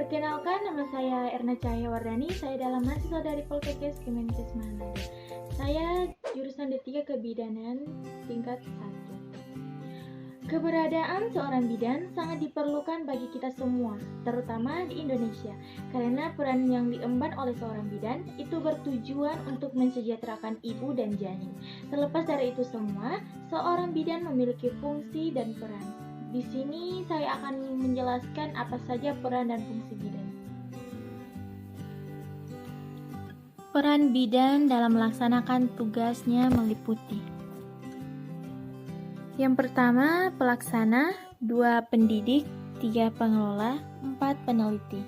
Perkenalkan, nama saya Erna Cahyawardani. Saya adalah mahasiswa dari Poltekkes Kemenkes Manado. Saya jurusan D3 Kebidanan tingkat 1. Keberadaan seorang bidan sangat diperlukan bagi kita semua, terutama di Indonesia, karena peran yang diemban oleh seorang bidan itu bertujuan untuk mensejahterakan ibu dan janin. Terlepas dari itu semua, seorang bidan memiliki fungsi dan peran. Di sini saya akan menjelaskan apa saja peran dan fungsi bidan. Peran bidan dalam melaksanakan tugasnya meliputi: yang pertama, pelaksana, 2 pendidik, 3 pengelola, 4 peneliti.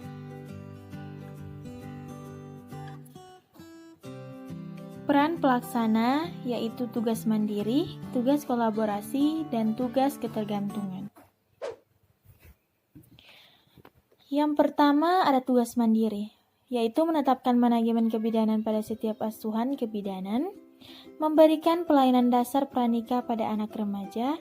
Peran pelaksana yaitu tugas mandiri, tugas kolaborasi, dan tugas ketergantungan. Yang pertama ada tugas mandiri, yaitu menetapkan manajemen kebidanan pada setiap asuhan kebidanan, memberikan pelayanan dasar pranikah pada anak remaja,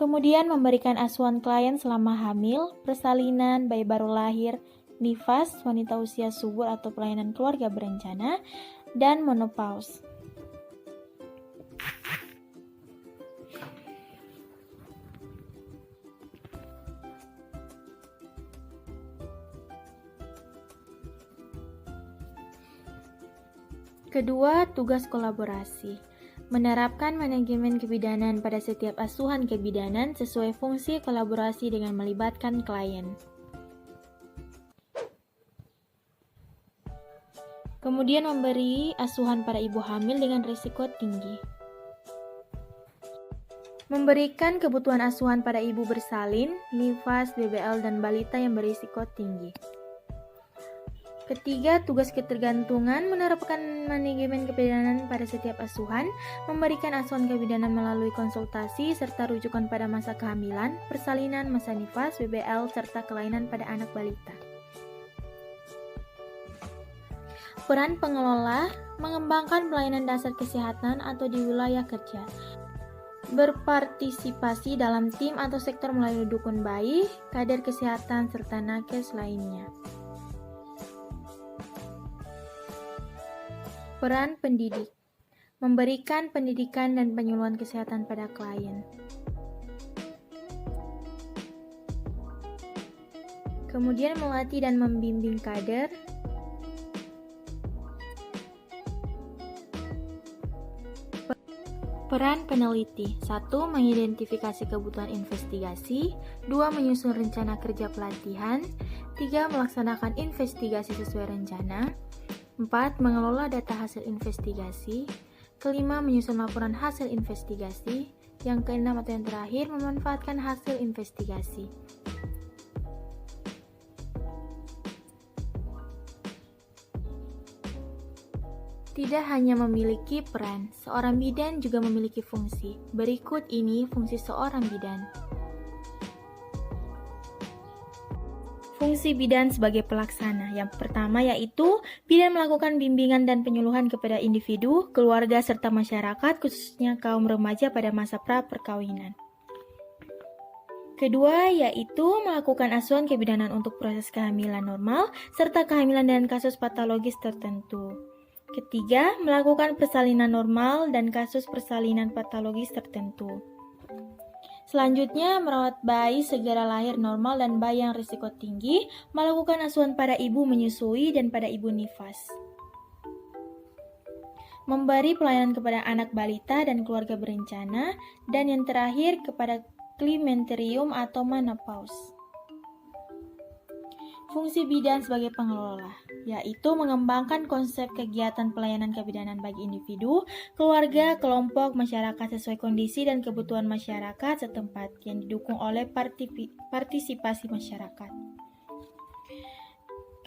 kemudian memberikan asuhan klien selama hamil, persalinan, bayi baru lahir, nifas, wanita usia subur atau pelayanan keluarga berencana, dan menopause. Kedua, tugas kolaborasi. Menerapkan manajemen kebidanan pada setiap asuhan kebidanan sesuai fungsi kolaborasi dengan melibatkan klien. Kemudian memberi asuhan pada ibu hamil dengan risiko tinggi. Memberikan kebutuhan asuhan pada ibu bersalin, nifas, BBL, dan balita yang berisiko tinggi. Ketiga, tugas ketergantungan, menerapkan manajemen kebidanan pada setiap asuhan, memberikan asuhan kebidanan melalui konsultasi, serta rujukan pada masa kehamilan, persalinan, masa nifas, BBL, serta kelainan pada anak balita. Peran pengelola, mengembangkan pelayanan dasar kesehatan atau di wilayah kerja. Berpartisipasi dalam tim atau sektor melalui dukun bayi, kader kesehatan, serta nakes lainnya. Peran pendidik, memberikan pendidikan dan penyuluhan kesehatan pada klien. Kemudian melatih dan membimbing kader. Peran peneliti: 1. Mengidentifikasi kebutuhan investigasi, 2. Menyusun rencana kerja pelatihan, 3. Melaksanakan investigasi sesuai rencana, 4. Mengelola data hasil investigasi, kelima, menyusun laporan hasil investigasi, yang keenam atau yang terakhir, memanfaatkan hasil investigasi. Tidak hanya memiliki peran, seorang bidan juga memiliki fungsi. Berikut ini fungsi seorang bidan. Fungsi bidan sebagai pelaksana. Yang pertama yaitu bidan melakukan bimbingan dan penyuluhan kepada individu, keluarga, serta masyarakat, khususnya kaum remaja pada masa pra-perkawinan. Kedua yaitu melakukan asuhan kebidanan untuk proses kehamilan normal, serta kehamilan dengan kasus patologis tertentu. Ketiga, melakukan persalinan normal dan kasus persalinan patologis tertentu. Selanjutnya, merawat bayi segera lahir normal dan bayi yang risiko tinggi, melakukan asuhan pada ibu menyusui dan pada ibu nifas. Memberi pelayanan kepada anak balita dan keluarga berencana, dan yang terakhir kepada klimenterium atau menopause. Fungsi bidan sebagai pengelola, yaitu mengembangkan konsep kegiatan pelayanan kebidanan bagi individu, keluarga, kelompok, masyarakat sesuai kondisi dan kebutuhan masyarakat setempat yang didukung oleh partisipasi masyarakat.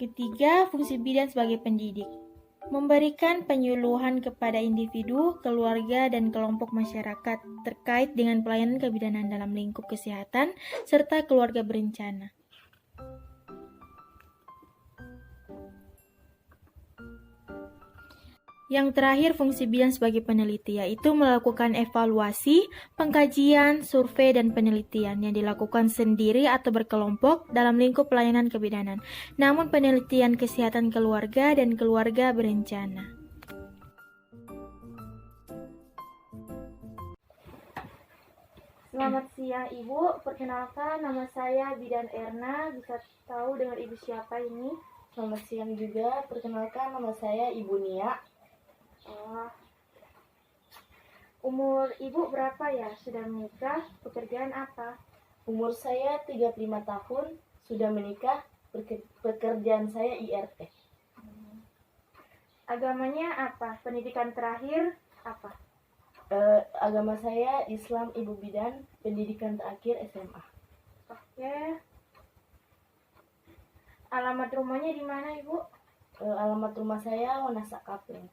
Ketiga, fungsi bidan sebagai pendidik, memberikan penyuluhan kepada individu, keluarga, dan kelompok masyarakat terkait dengan pelayanan kebidanan dalam lingkup kesehatan serta keluarga berencana. Yang terakhir, fungsi bidan sebagai peneliti, yaitu melakukan evaluasi, pengkajian, survei, dan penelitian yang dilakukan sendiri atau berkelompok dalam lingkup pelayanan kebidanan. Namun penelitian kesehatan keluarga dan keluarga berencana. Selamat siang Ibu, perkenalkan nama saya Bidan Erna, bisa tahu dengan Ibu siapa ini? Selamat siang juga, perkenalkan nama saya Ibu Nia. Umur Ibu berapa ya? Sudah menikah? Pekerjaan apa? Umur saya 35 tahun, sudah menikah, pekerjaan saya IRT. Agamanya apa? Pendidikan terakhir apa? Agama saya Islam Ibu Bidan, pendidikan terakhir SMA. Oke. Alamat rumahnya di mana Ibu? Alamat rumah saya Wonasak Kapling.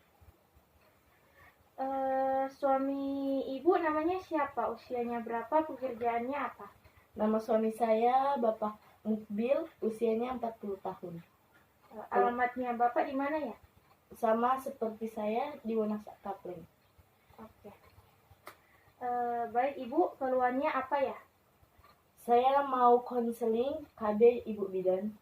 Suami Ibu namanya siapa? Usianya berapa? Pekerjaannya apa? Nama suami saya Bapak Mukbil, usianya 40 tahun. Alamatnya Bapak di mana ya? Sama seperti saya di Wonasak Kapling. Oke. Baik Ibu, keluhannya apa ya? Saya mau konseling KB Ibu Bidan.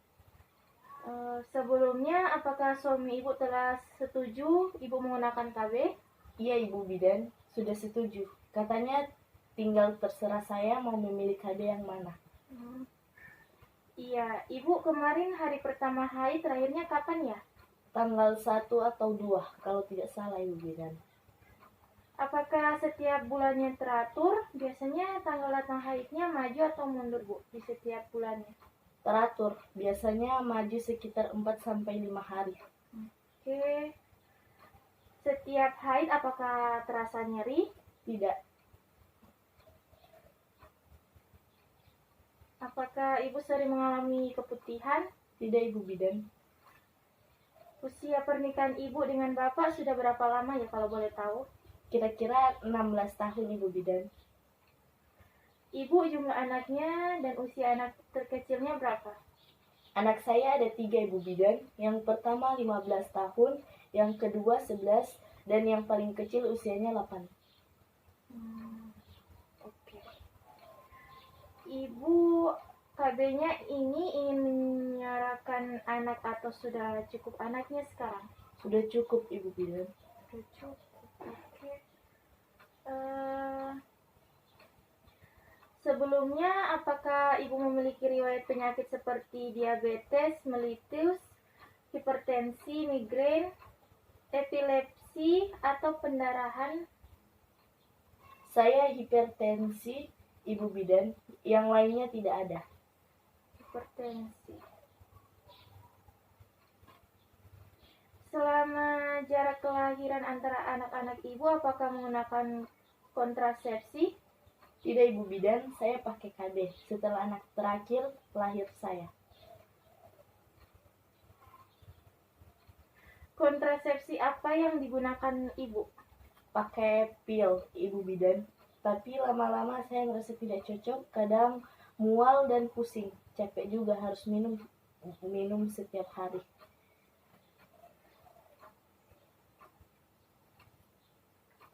Sebelumnya, apakah suami Ibu telah setuju Ibu menggunakan KB? Iya Ibu Bidan, sudah setuju. Katanya tinggal terserah saya mau memilih KB yang mana. Iya, Ibu kemarin hari pertama haid terakhirnya kapan ya? Tanggal 1 atau 2 kalau tidak salah Ibu Bidan. Apakah setiap bulannya teratur? Biasanya tanggal datang haidnya maju atau mundur Bu di setiap bulannya? Teratur, biasanya maju sekitar 4-5 hari. Oke. Setiap haid apakah terasa nyeri? Tidak. Apakah Ibu sering mengalami keputihan? Tidak Ibu Bidan. Usia pernikahan Ibu dengan Bapak sudah berapa lama ya kalau boleh tahu? Kira-kira 16 tahun Ibu Bidan. Ibu jumlah anaknya dan usia anak terkecilnya berapa? Anak saya ada 3 Ibu Bidan. Yang pertama 15 tahun, yang kedua 11, dan yang paling kecil usianya 8. Oke. Ibu KB-nya ini ingin menyerahkan anak atau sudah cukup anaknya sekarang? Sudah cukup Ibu Bidan. Sudah cukup. Oke. Sebelumnya, apakah Ibu memiliki riwayat penyakit seperti diabetes, mellitus, hipertensi, migrain, epilepsi, atau pendarahan? Saya hipertensi Ibu Bidan, yang lainnya tidak ada. Hipertensi. Selama jarak kelahiran antara anak-anak Ibu, apakah menggunakan kontrasepsi? Tidak Ibu Bidan, saya pakai KB setelah anak terakhir lahir saya. Kontrasepsi apa yang digunakan Ibu? Pakai pil Ibu Bidan, tapi lama-lama saya merasa tidak cocok, kadang mual dan pusing, capek juga harus minum setiap hari.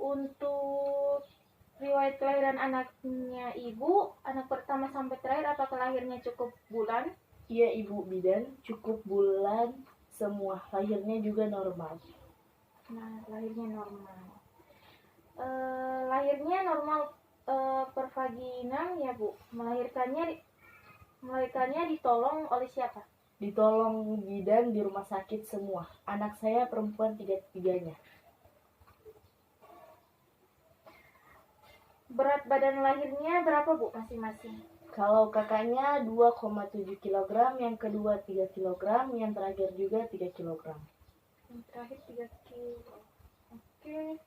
Untuk riwayat kelahiran anaknya Ibu, anak pertama sampai terakhir apakah lahirnya cukup bulan? Iya Ibu Bidan, cukup bulan semua, lahirnya juga normal. Nah, lahirnya normal. Lahirnya normal per vaginam ya Bu. Melahirkannya ditolong oleh siapa? Ditolong bidan di rumah sakit semua. Anak saya perempuan 3-3-nya. Berat badan lahirnya berapa Bu masing-masing? Kalau kakaknya 2,7 kg, yang kedua 3 kg, yang terakhir juga 3 kg. Yang terakhir 3 kg. Oke.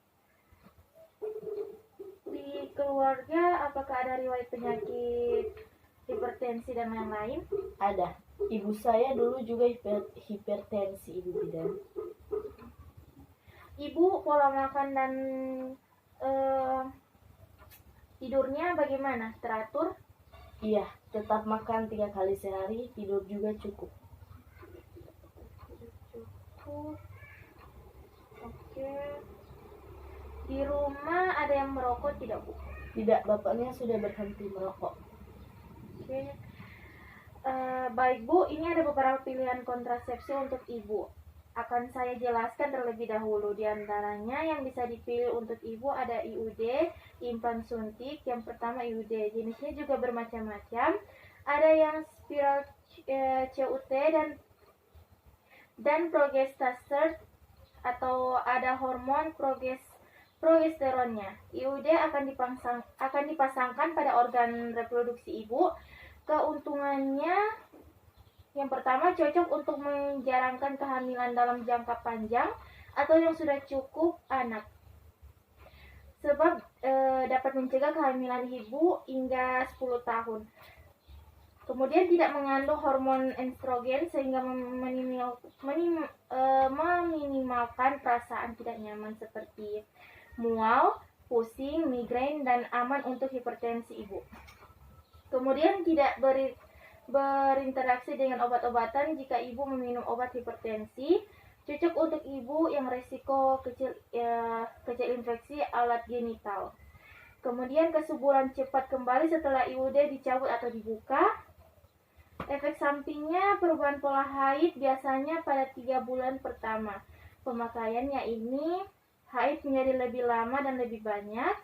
Di keluarga apakah ada riwayat penyakit hipertensi dan lain-lain? Ada. Ibu saya dulu juga hipertensi Ibu Bidan. Ibu pola makan dan tidurnya bagaimana? Teratur? Iya, tetap makan 3 kali sehari, tidur juga cukup. Cukup. Oke. Oke. Di rumah ada yang merokok tidak, Bu? Tidak, bapaknya sudah berhenti merokok. Oke. Baik Bu, ini ada beberapa pilihan kontrasepsi untuk Ibu. Akan saya jelaskan terlebih dahulu. Di antaranya yang bisa dipilih untuk Ibu ada IUD, implan suntik. Yang pertama IUD, jenisnya juga bermacam-macam. Ada yang spiral CUT dan progestaser, atau ada hormon progesteronnya. IUD akan dipasangkan pada organ reproduksi ibu. Keuntungannya yang pertama, cocok untuk menjarangkan kehamilan dalam jangka panjang atau yang sudah cukup anak. Sebab dapat mencegah kehamilan ibu hingga 10 tahun. Kemudian tidak mengandung hormon estrogen sehingga meminimalkan perasaan tidak nyaman seperti mual, pusing, migrain, dan aman untuk hipertensi ibu. Kemudian tidak berinteraksi dengan obat-obatan jika ibu meminum obat hipertensi. Cocok untuk ibu yang resiko kecil infeksi alat genital. Kemudian kesuburan cepat kembali setelah IUD dicabut atau dibuka. Efek sampingnya perubahan pola haid biasanya pada 3 bulan pertama pemakaiannya ini. Haid menjadi lebih lama dan lebih banyak.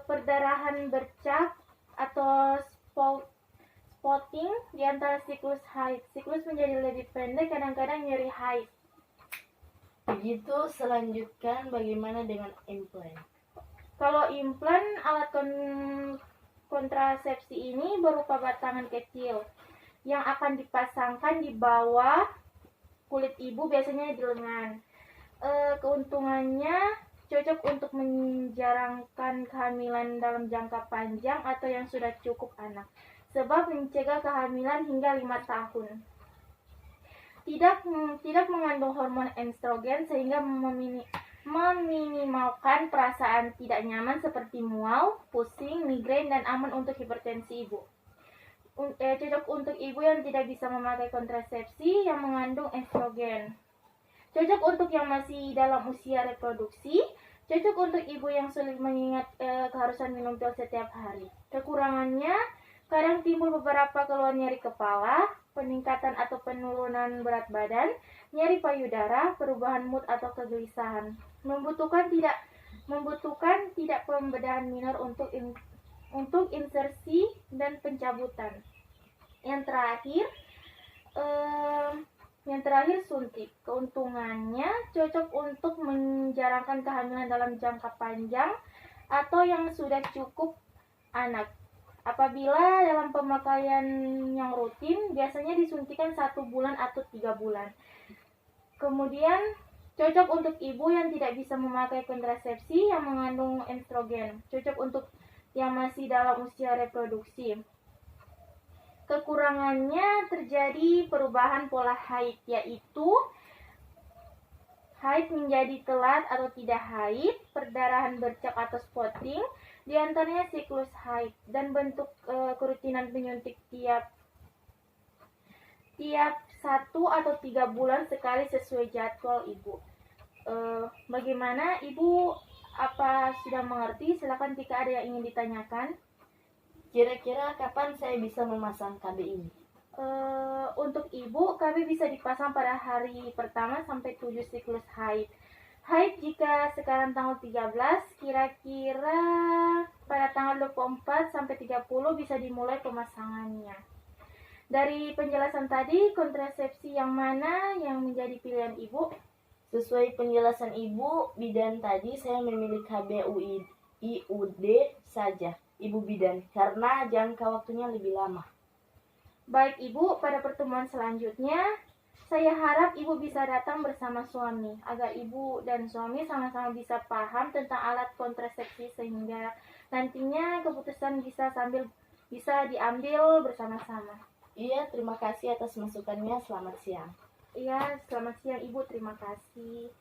Perdarahan bercak atau spotting di antara siklus haid. Siklus menjadi lebih pendek, kadang-kadang nyeri haid. Begitu, selanjutkan bagaimana dengan implan? Kalau implan, alat kontrasepsi ini berupa batangan kecil yang akan dipasangkan di bawah kulit ibu, biasanya di lengan. Keuntungannya cocok untuk menjarangkan kehamilan dalam jangka panjang atau yang sudah cukup anak, sebab mencegah kehamilan hingga 5 tahun. Tidak mengandung hormon estrogen sehingga meminimalkan perasaan tidak nyaman seperti mual, pusing, migrain, dan aman untuk hipertensi ibu. Cocok untuk ibu yang tidak bisa memakai kontrasepsi yang mengandung estrogen. Cocok untuk yang masih dalam usia reproduksi. Cocok untuk ibu yang sulit mengingat keharusan minum pil setiap hari. Kekurangannya, kadang timbul beberapa keluhan nyeri kepala, peningkatan atau penurunan berat badan, nyeri payudara, perubahan mood atau kegelisahan. Membutuhkan tidak pembedahan minor untuk insersi dan pencabutan. Yang terakhir suntik. Keuntungannya cocok untuk menjarangkan kehamilan dalam jangka panjang atau yang sudah cukup anak. Apabila dalam pemakaian yang rutin, biasanya disuntikan 1 bulan atau 3 bulan. Kemudian cocok untuk ibu yang tidak bisa memakai kontrasepsi yang mengandung estrogen. Cocok untuk yang masih dalam usia reproduksi. Kekurangannya terjadi perubahan pola haid, yaitu haid menjadi telat atau tidak haid, perdarahan bercak atau spotting, di antaranya siklus haid, dan bentuk kerutinan penyuntik tiap 1 atau 3 bulan sekali sesuai jadwal ibu. Bagaimana ibu? Apa sudah mengerti? Silakan jika ada yang ingin ditanyakan. Kira-kira kapan saya bisa memasang KB ini? Untuk ibu, KB bisa dipasang pada hari pertama sampai 7 siklus haid. Haid jika sekarang tanggal 13, kira-kira pada tanggal 24 sampai 30 bisa dimulai pemasangannya. Dari penjelasan tadi, kontrasepsi yang mana yang menjadi pilihan ibu? Sesuai penjelasan ibu bidan tadi, saya memilih KB IUD saja, ibu bidan, karena jangka waktunya lebih lama. Baik ibu, pada pertemuan selanjutnya, saya harap ibu bisa datang bersama suami, agar ibu dan suami sama-sama bisa paham tentang alat kontrasepsi sehingga nantinya keputusan bisa diambil bersama-sama. Iya, terima kasih atas masukannya. Selamat siang. Iya, selamat siang ibu, terima kasih.